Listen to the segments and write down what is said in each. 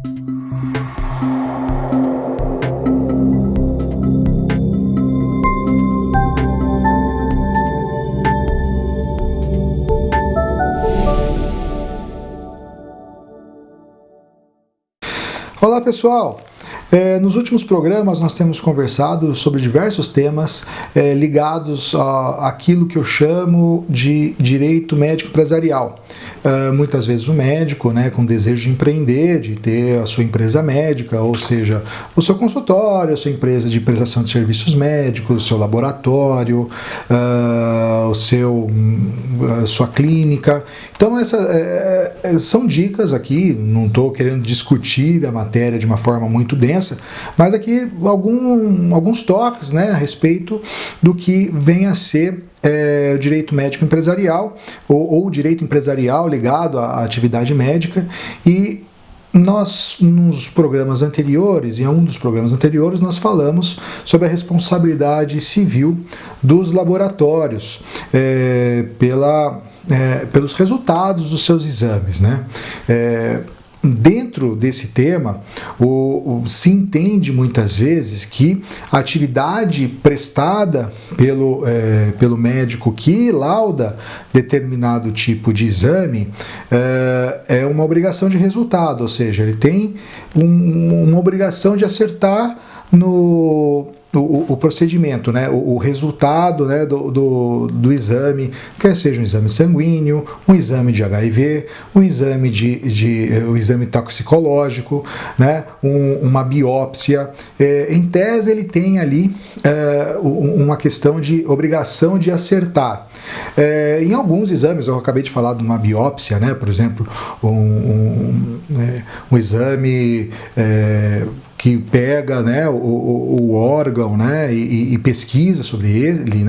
Olá pessoal, nos últimos programas nós temos conversado sobre diversos temas ligados àquilo que eu chamo de direito médico empresarial. Muitas vezes o médico, com desejo de empreender, de ter a sua empresa médica, ou seja, o seu consultório, a sua empresa de prestação de serviços médicos, o seu laboratório, a sua clínica. Então essas são dicas aqui, não estou querendo discutir a matéria de uma forma muito densa, mas aqui alguns toques a respeito do que vem a ser o direito médico empresarial ou o direito empresarial ligado à atividade médica. E nós, nos programas anteriores, em um dos programas anteriores, nós falamos sobre a responsabilidade civil dos laboratórios pelos resultados dos seus exames, Dentro desse tema, se entende muitas vezes que a atividade prestada pelo médico que lauda determinado tipo de exame é uma obrigação de resultado, ou seja, ele tem uma obrigação de acertar o procedimento, o resultado do exame, quer seja um exame sanguíneo, um exame de HIV, um exame toxicológico, uma biópsia. Em tese, ele tem ali uma questão de obrigação de acertar. Em alguns exames, eu acabei de falar de uma biópsia, por exemplo, um exame que pega o órgão e pesquisa sobre ele.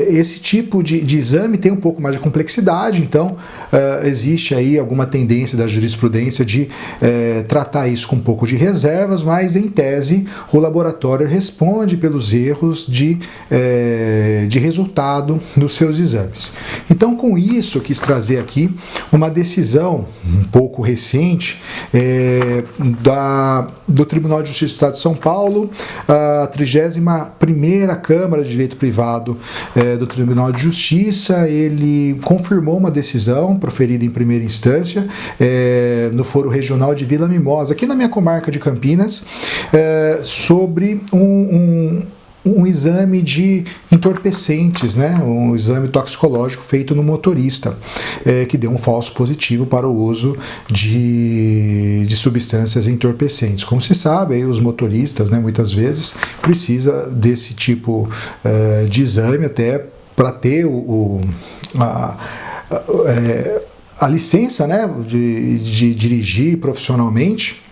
Esse tipo de exame tem um pouco mais de complexidade, então existe aí alguma tendência da jurisprudência de tratar isso com um pouco de reservas, mas em tese o laboratório responde pelos erros de resultado dos seus exames. Então, com isso, eu quis trazer aqui uma decisão um pouco recente do Tribunal de Justiça do Estado de São Paulo, a 31ª Câmara de Direito Privado do Tribunal de Justiça. Ele confirmou uma decisão proferida em primeira instância no Foro Regional de Vila Mimosa, aqui na minha comarca de Campinas, sobre um exame de entorpecentes, um exame toxicológico feito no motorista, que deu um falso positivo para o uso de substâncias entorpecentes. Como se sabe, aí os motoristas, muitas vezes, precisam desse tipo de exame até para ter a licença de dirigir profissionalmente.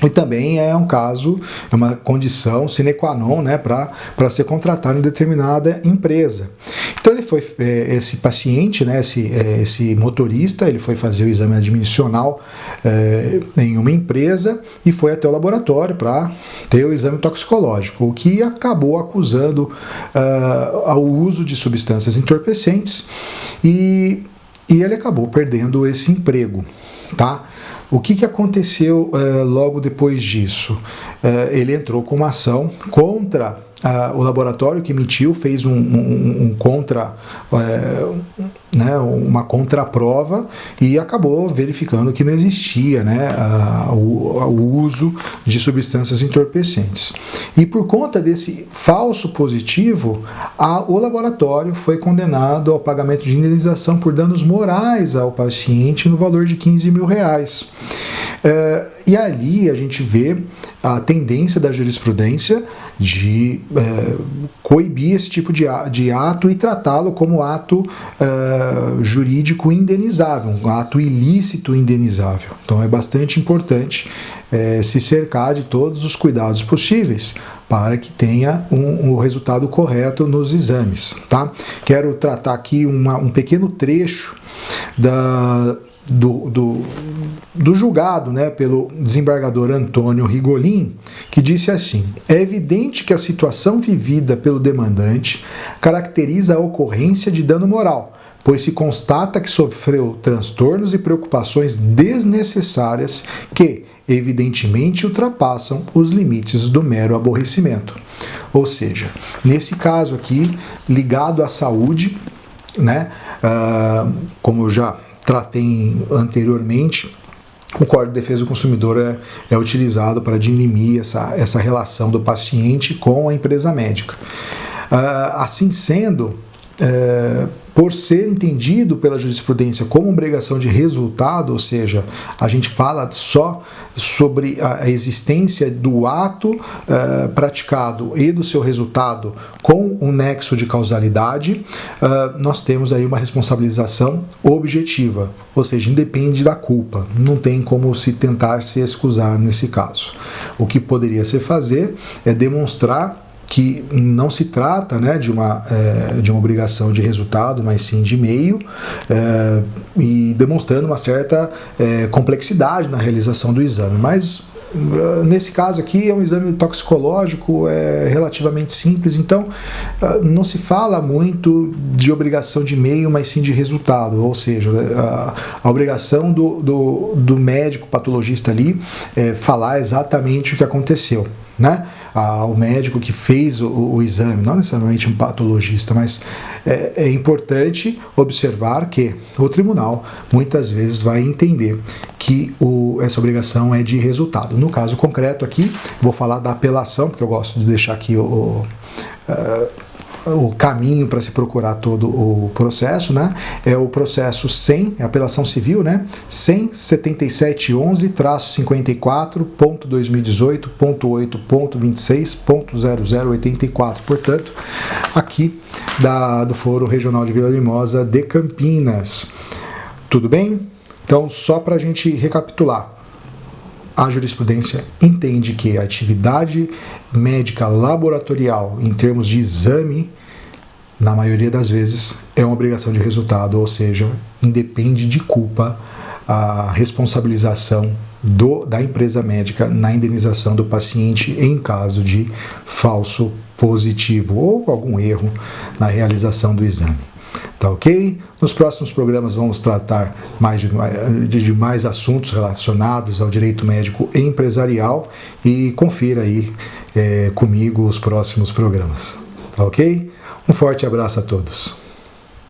E também é uma condição sine qua non para ser contratado em determinada empresa. Então esse paciente, esse motorista, ele foi fazer o exame admissional em uma empresa e foi até o laboratório para ter o exame toxicológico, o que acabou acusando ao uso de substâncias entorpecentes e ele acabou perdendo esse emprego, O que aconteceu logo depois disso? Ele entrou com uma ação contra o laboratório que emitiu, fez uma contraprova e acabou verificando que não existia o uso de substâncias entorpecentes. E por conta desse falso positivo, o laboratório foi condenado ao pagamento de indenização por danos morais ao paciente no valor de R$15 mil. E ali a gente vê a tendência da jurisprudência de coibir esse tipo de ato e tratá-lo como ato jurídico indenizável, um ato ilícito indenizável. Então é bastante importante se cercar de todos os cuidados possíveis para que tenha o resultado correto nos exames. Quero tratar aqui um pequeno trecho do julgado pelo desembargador Antônio Rigolin, que disse assim: é evidente que a situação vivida pelo demandante caracteriza a ocorrência de dano moral, pois se constata que sofreu transtornos e preocupações desnecessárias que, evidentemente, ultrapassam os limites do mero aborrecimento. Ou seja, nesse caso aqui, ligado à saúde, né, como eu já tratei anteriormente, o Código de Defesa do Consumidor é utilizado para dirimir essa relação do paciente com a empresa médica. Assim sendo, por ser entendido pela jurisprudência como obrigação de resultado, ou seja, a gente fala só sobre a existência do ato praticado e do seu resultado com um nexo de causalidade, nós temos aí uma responsabilização objetiva, ou seja, independe da culpa, não tem como se tentar se excusar nesse caso. O que poderia se fazer é demonstrar que não se trata, né, de uma obrigação de resultado, mas sim de meio, e demonstrando uma certa complexidade na realização do exame. Mas, nesse caso aqui, é um exame toxicológico relativamente simples, então não se fala muito de obrigação de meio, mas sim de resultado, ou seja, a obrigação do médico patologista ali é falar exatamente o que aconteceu, né? O médico que fez o exame, não necessariamente um patologista, mas é importante observar que o tribunal muitas vezes vai entender que essa obrigação é de resultado. No caso concreto aqui, vou falar da apelação, porque eu gosto de deixar aqui o caminho para se procurar todo o processo, né? É o processo 100, a apelação civil, né? 100.7711-2018.8.26.0084, portanto, aqui do Foro Regional de Vila Mimosa de Campinas. Tudo bem? Então, só para a gente recapitular. A jurisprudência entende que a atividade médica laboratorial, em termos de exame, na maioria das vezes, é uma obrigação de resultado, ou seja, independe de culpa a responsabilização da empresa médica na indenização do paciente em caso de falso positivo ou algum erro na realização do exame. Tá ok? Nos próximos programas vamos tratar de mais assuntos relacionados ao direito médico empresarial e confira aí comigo os próximos programas. Tá ok? Um forte abraço a todos.